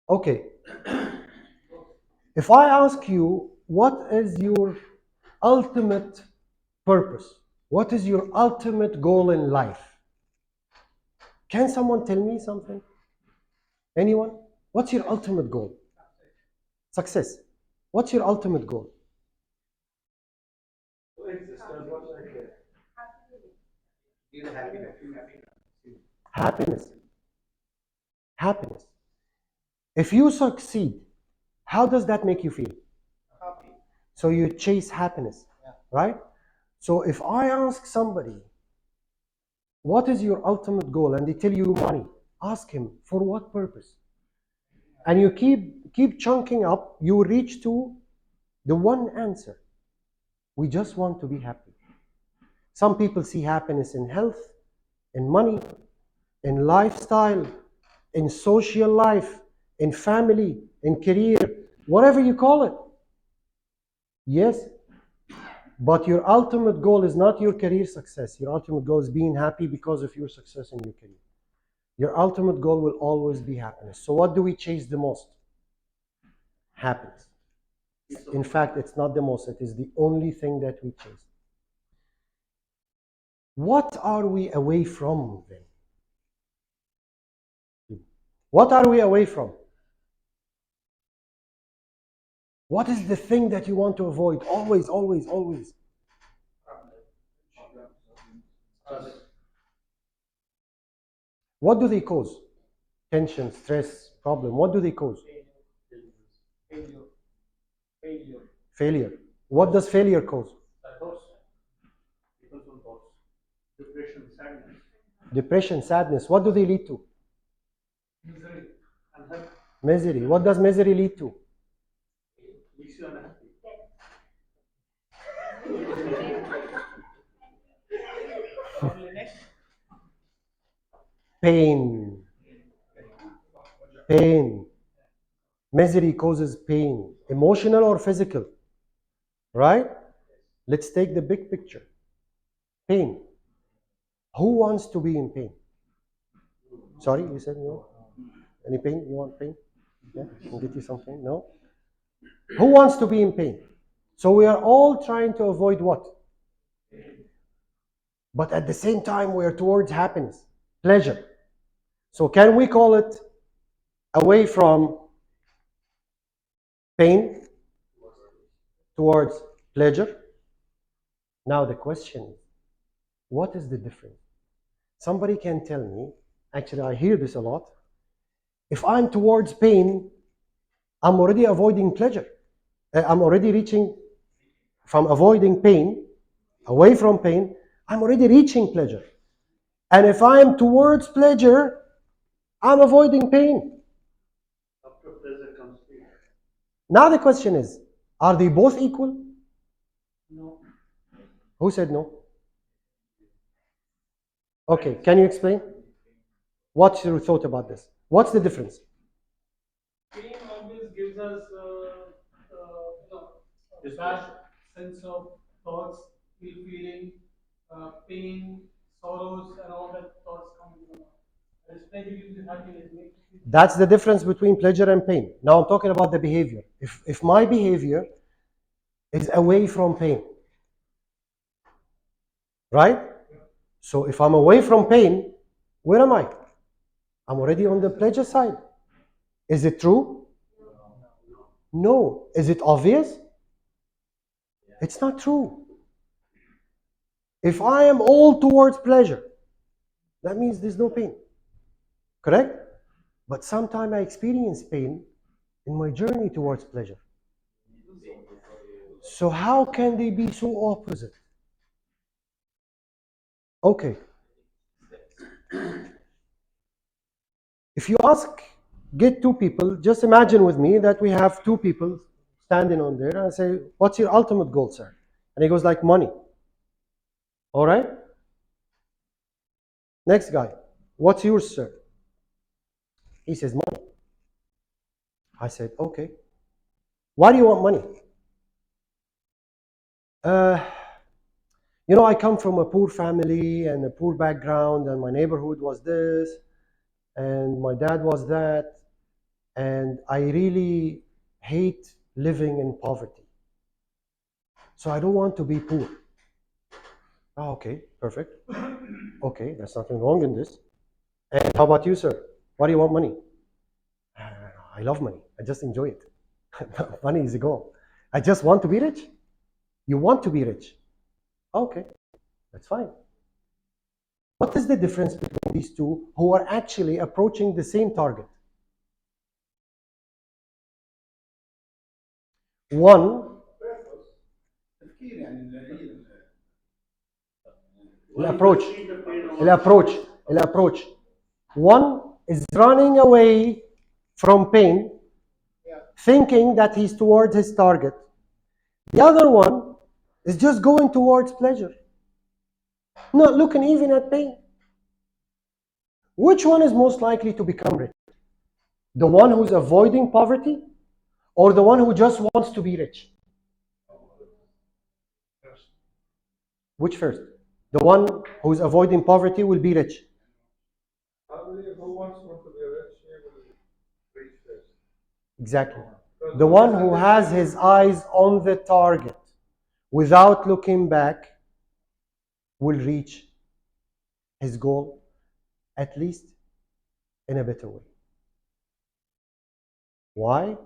Okay. If I ask you, what is your ultimate purpose? What is your ultimate goal in life? Can someone tell me something? Anyone? What's your ultimate goal? Success. What's your ultimate goal? Happiness. Happiness. If you succeed, how does that make you feel? So you chase happiness, right? So if I ask somebody, what is your ultimate goal? And they tell you money, ask him, for what purpose? And you keep chunking up, you reach to the one answer. We just want to be happy. Some people see happiness in health, in money, in lifestyle, in social life, in family, in career, whatever you call it. Yes, but your ultimate goal is not your career success. Your ultimate goal is being happy because of your success in your career. Your ultimate goal will always be happiness. So what do we chase the most? Happiness. In fact, it's not the most, it is the only thing that we chase. What are we away from then? What are we away from? What is the thing that you want to avoid? Always, always, always. What do they cause? Tension, stress, problem. What do they cause? Failure. What does failure cause? Depression, sadness. What do they lead to? Misery. What does misery lead to? Pain. Pain. Misery causes pain, emotional or physical, right? Let's take the big picture. Pain. Who wants to be in pain? Sorry, you said no? Any pain? You want pain? Yeah, can get you some pain? No? Who wants to be in pain? So we are all trying to avoid what? But at the same time, we are towards happiness, pleasure. So can we call it away from pain towards pleasure? Now the question is, what is the difference? Somebody can tell me, actually I hear this a lot, if I'm towards pain, I'm already avoiding pleasure. I'm already reaching from avoiding pain, away from pain, I'm already reaching pleasure. And if I'm towards pleasure, I'm avoiding pain. After pleasure comes pain. Now the question is, are they both equal? No. Who said no? Okay, can you explain? What's your thought about this? What's the difference? Pain always gives us, a bad sense of thoughts, feeling, pain, sorrows, and all that thoughts come into the mind. Whereas pleasure gives you happiness, makes you feel. That's the difference between pleasure and pain. Now I'm talking about the behavior. If my behavior is away from pain, right? So if I'm away from pain, where am I? I'm already on the pleasure side. Is it true? No. Is it obvious? It's not true. If I am all towards pleasure, that means there's no pain. Correct? But sometimes I experience pain in my journey towards pleasure. So how can they be so opposite? Okay. If you get two people, just imagine with me that we have two people standing on there, and I say, what's your ultimate goal, sir? And he goes like, money. All right? Next guy, what's yours, sir? He says, money. I said, okay. Why do you want money? I come from a poor family and a poor background, and my neighborhood was this, and my dad was that, and I really hate living in poverty. So I don't want to be poor. Oh, okay, perfect. Okay, there's nothing wrong in this. And how about you, sir? Why do you want money? I love money. I just enjoy it. Money is a goal. I just want to be rich. You want to be rich. Okay, that's fine. What is the difference between these two who are actually approaching the same target? One, الapproach, الapproach, الapproach. One is running away from pain, thinking that he's towards his target. The other one is just going towards pleasure, not looking even at pain. Which one is most likely to become rich? The one who's avoiding poverty or the one who just wants to be rich? Which first? The one who's avoiding poverty will be rich. Who wants to be rich? He will reach first. Exactly. The one who has his eyes on the target without looking back will reach his goal, at least in a better way. Why?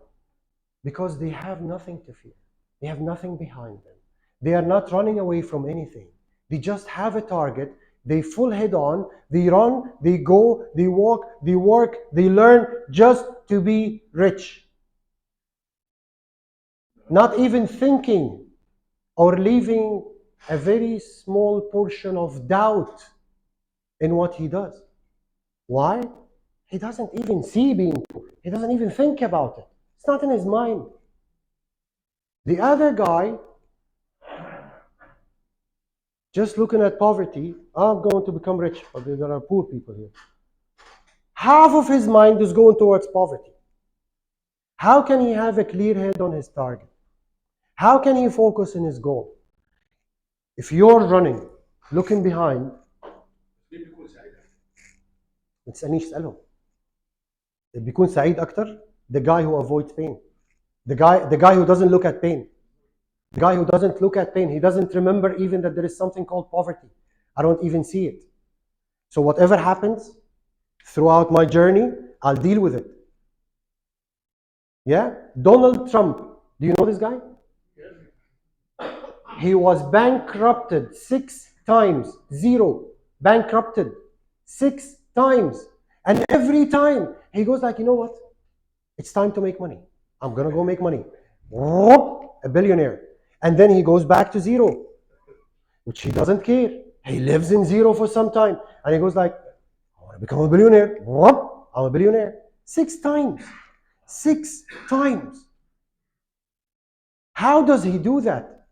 Because they have nothing to fear. They have nothing behind them. They are not running away from anything. They just have a target. They full head on. They run, they go, they walk, they work, they learn just to be rich. Not even thinking or leaving a very small portion of doubt in what he does. Why? He doesn't even see being poor. He doesn't even think about it. It's not in his mind. The other guy, just looking at poverty, I'm going to become rich, but there are poor people here. Half of his mind is going towards poverty. How can he have a clear head on his target? How can he focus on his goal? If you're running, looking behind, ما تسألنيش اسألهم. بيكون سعيد أكتر the guy who avoids pain. The guy who doesn't look at pain. The guy who doesn't look at pain. He doesn't remember even that there is something called poverty. I don't even see it. So whatever happens throughout my journey, I'll deal with it. Yeah? Donald Trump. Do you know this guy? He was bankrupted 6 times. Zero. Bankrupted 6 times. And every time he goes like, you know what? It's time to make money. I'm going to go make money. Whoop, a billionaire. And then he goes back to zero, which he doesn't care. He lives in zero for some time. And he goes like, I want to become a billionaire. Whoop, I'm a billionaire. 6 times. 6 times. How does he do that?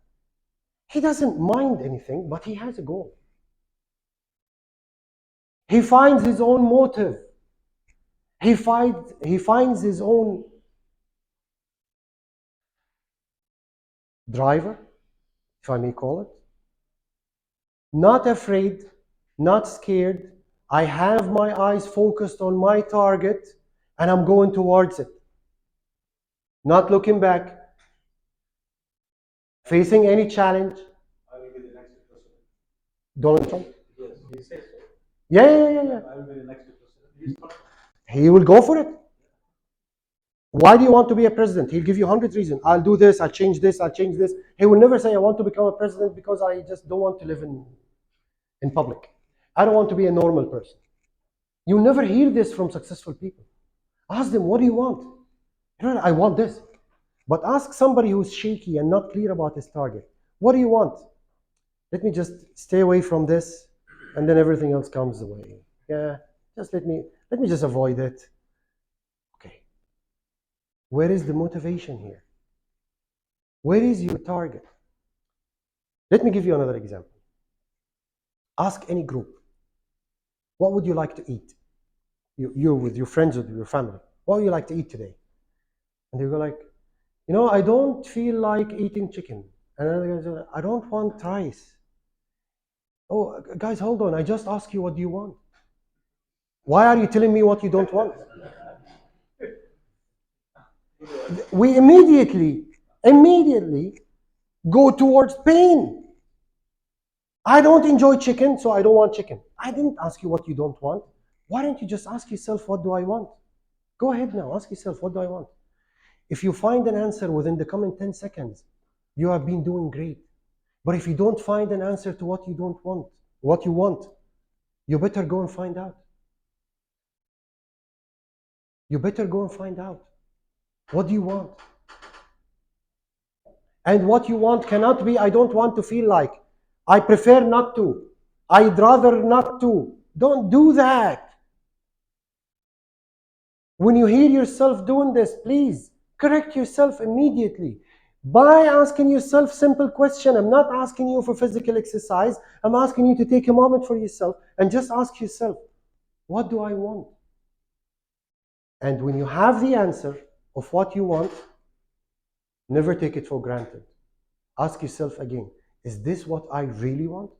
He doesn't mind anything, but he has a goal. He finds his own motive. He finds his own driver, if I may call it. Not afraid, not scared. I have my eyes focused on my target and I'm going towards it. Not looking back, facing any challenge. I will be the next president. Donald Trump? Yes, he says so. Yeah. I will be the next president. He will go for it. Why do you want to be a president? He'll give you 100 reasons. I'll do this, I'll change this, I'll change this. He will never say, I want to become a president because I just don't want to live in public. I don't want to be a normal person. You never hear this from successful people. Ask them, what do you want? I want this. But ask somebody who's shaky and not clear about his target. What do you want? Let me just stay away from this, and then everything else comes away. Yeah, just let me just avoid it. Okay. Where is the motivation here? Where is your target? Let me give you another example. Ask any group, what would you like to eat? You with your friends or your family. What would you like to eat today? And they go like, I don't feel like eating chicken. And another guy says, I don't want rice. Oh, guys, hold on. I just asked you, what do you want? Why are you telling me what you don't want? We immediately go towards pain. I don't enjoy chicken, so I don't want chicken. I didn't ask you what you don't want. Why don't you just ask yourself, what do I want? Go ahead now, ask yourself, what do I want? If you find an answer within the coming 10 seconds, you have been doing great. But if you don't find an answer to what you don't want, what you want, you better go and find out. You better go and find out. What do you want? And what you want cannot be, I don't want to feel like. I prefer not to. I'd rather not to. Don't do that. When you hear yourself doing this, please correct yourself immediately by asking yourself simple question. I'm not asking you for physical exercise. I'm asking you to take a moment for yourself and just ask yourself, what do I want? And when you have the answer of what you want, never take it for granted. Ask yourself again, is this what I really want?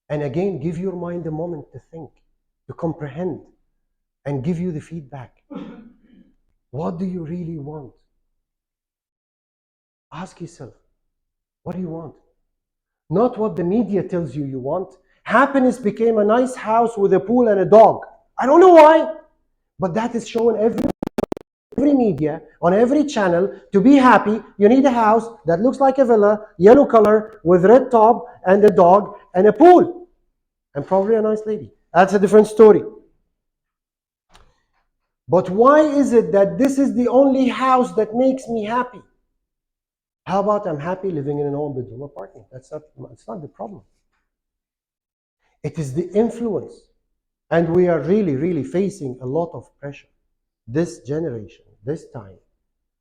And again, give your mind a moment to think, to comprehend, and give you the feedback. What do you really want? Ask yourself, what do you want? Not what the media tells you you want. Happiness became a nice house with a pool and a dog. I don't know why, but that is shown every media, on every channel. To be happy, you need a house that looks like a villa, yellow color, with red top, and a dog, and a pool. And probably a nice lady. That's a different story. But why is it that this is the only house that makes me happy? How about I'm happy living in an one-bedroom apartment? That's not the problem. It is the influence. And we are really facing a lot of pressure. This generation, this time,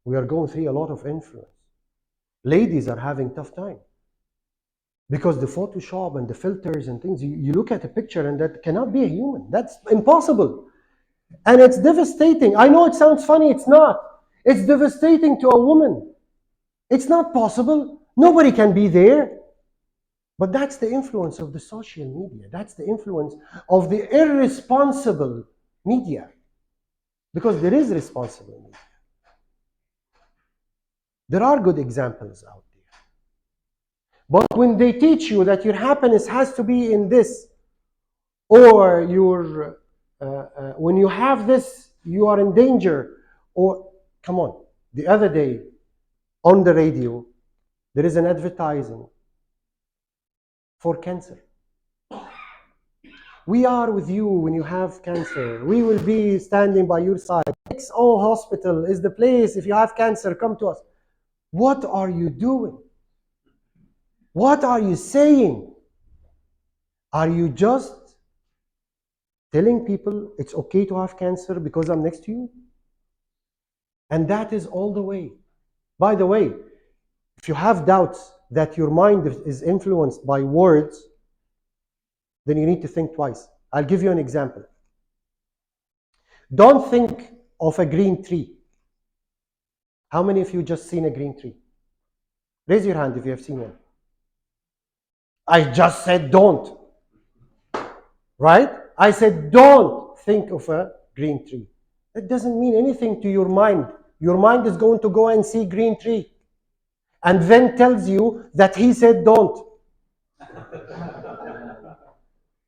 we are going through a lot of influence. Ladies are having tough time. Because the Photoshop and the filters and things, you look at a picture and that cannot be a human. That's impossible. And it's devastating. I know it sounds funny, it's not. It's devastating to a woman. It's not possible. Nobody can be there. But that's the influence of the social media. That's the influence of the irresponsible media. Because there is responsible media. There are good examples out there. But when they teach you that your happiness has to be in this, or when you have this, you are in danger, or come on. The other day on the radio, there is an advertising for cancer. We are with you when you have cancer. We will be standing by your side. XO Hospital is the place. If you have cancer, come to us. What are you doing? What are you saying? Are you just telling people it's okay to have cancer because I'm next to you? And that is all the way. By the way, if you have doubts that your mind is influenced by words, then you need to think twice. I'll give you an example. Don't think of a green tree. How many of you just seen a green tree? Raise your hand if you have seen one. I just said don't. Right? I said don't think of a green tree. That doesn't mean anything to your mind. Your mind is going to go and see green tree and then tells you that he said don't.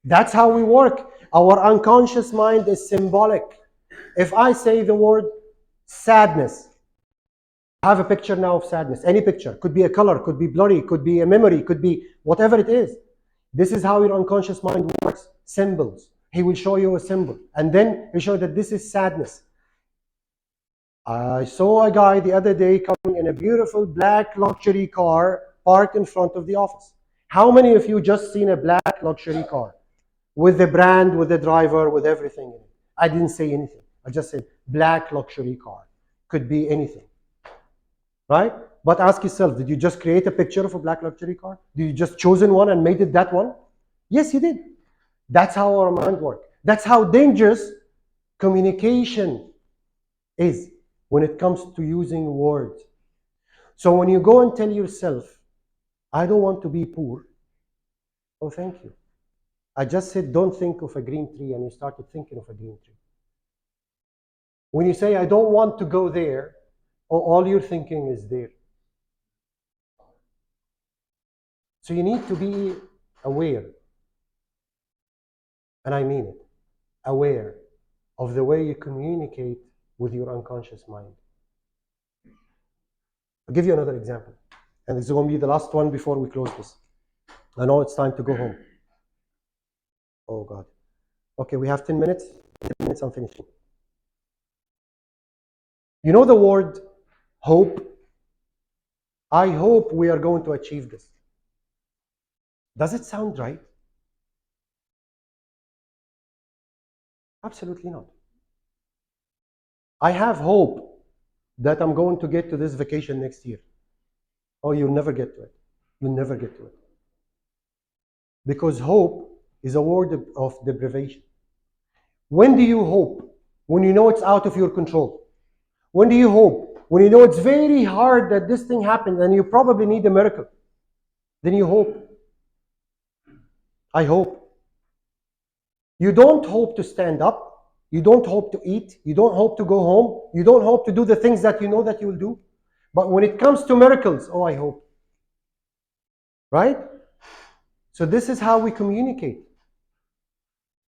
That's how we work. Our unconscious mind is symbolic. If I say the word sadness, I have a picture now of sadness. Any picture. Could be a color, could be blurry, could be a memory, could be whatever it is. This is how your unconscious mind works. Symbols. He will show you a symbol. And then he show that this is sadness. I saw a guy the other day coming in a beautiful black luxury car parked in front of the office. How many of you just seen a black luxury car? With the brand, with the driver, with everything in it. I didn't say anything. I just said black luxury car. Could be anything. Right? But ask yourself, did you just create a picture of a black luxury car? Did you just chosen one and made it that one? Yes, you did. That's how our mind works. That's how dangerous communication is when it comes to using words. So when you go and tell yourself, I don't want to be poor, oh, thank you. I just said, don't think of a green tree, and you started thinking of a green tree. When you say, I don't want to go there, all you're thinking is there. So you need to be aware, and I mean it, aware of the way you communicate with your unconscious mind. I'll give you another example, and this is going to be the last one before we close this. I know it's time to go home. Oh God. Okay, we have 10 minutes. 10 minutes, I'm finishing. You know the word hope? I hope we are going to achieve this. Does it sound right? Absolutely not. I have hope that I'm going to get to this vacation next year. Oh, you'll never get to it. You'll never get to it. Because hope is a word of deprivation. When do you hope? When you know it's out of your control. When do you hope? When you know it's very hard that this thing happens and you probably need a miracle. Then you hope. I hope. You don't hope to stand up. You don't hope to eat. You don't hope to go home. You don't hope to do the things that you know that you will do. But when it comes to miracles, oh, I hope. Right? So this is how we communicate.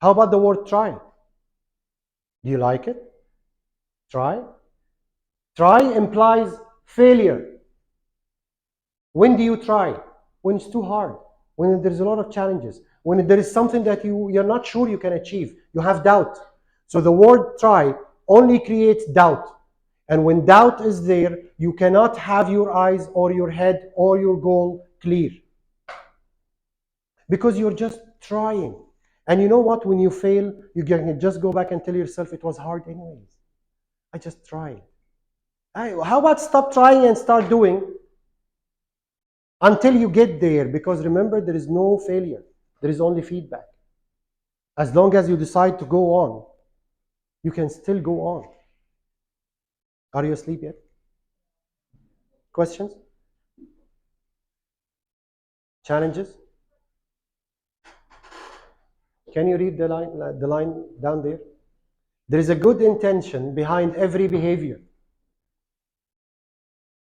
How about the word try? Do you like it? Try. Try implies failure. When do you try? When it's too hard. When there's a lot of challenges. When there is something that you're not sure you can achieve. You have doubt. So the word try only creates doubt. And when doubt is there, you cannot have your eyes or your head or your goal clear. Because you're just trying. And you know what? When you fail, you can just go back and tell yourself it was hard anyways. I just tried. How about stop trying and start doing until you get there? Because remember, there is no failure. There is only feedback. As long as you decide to go on, you can still go on. Are you asleep yet? Questions? Challenges? Can you read the line down there? There is a good intention behind every behavior.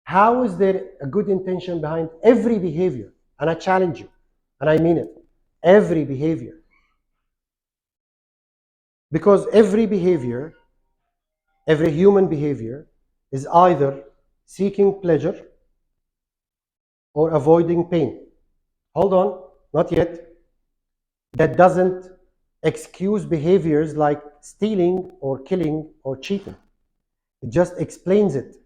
How is there a good intention behind every behavior? And I challenge you, and I mean it, every behavior. Because every behavior, every human behavior, is either seeking pleasure or avoiding pain. Hold on, not yet. That doesn't excuse behaviors like stealing or killing or cheating. It just explains it.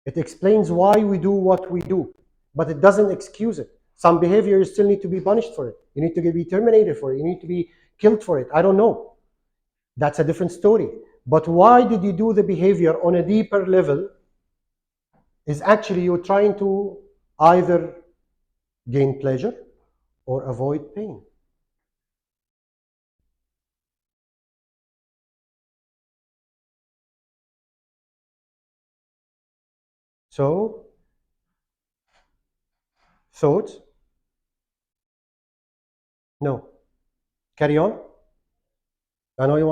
It explains why we do what we do, but it doesn't excuse it. Some behaviors still need to be punished for it. You need to be terminated for it. You need to be killed for it. I don't know. That's a different story. But why did you do the behavior on a deeper level is actually you're trying to either gain pleasure or avoid pain. So, thoughts? No. Carry on. I know you want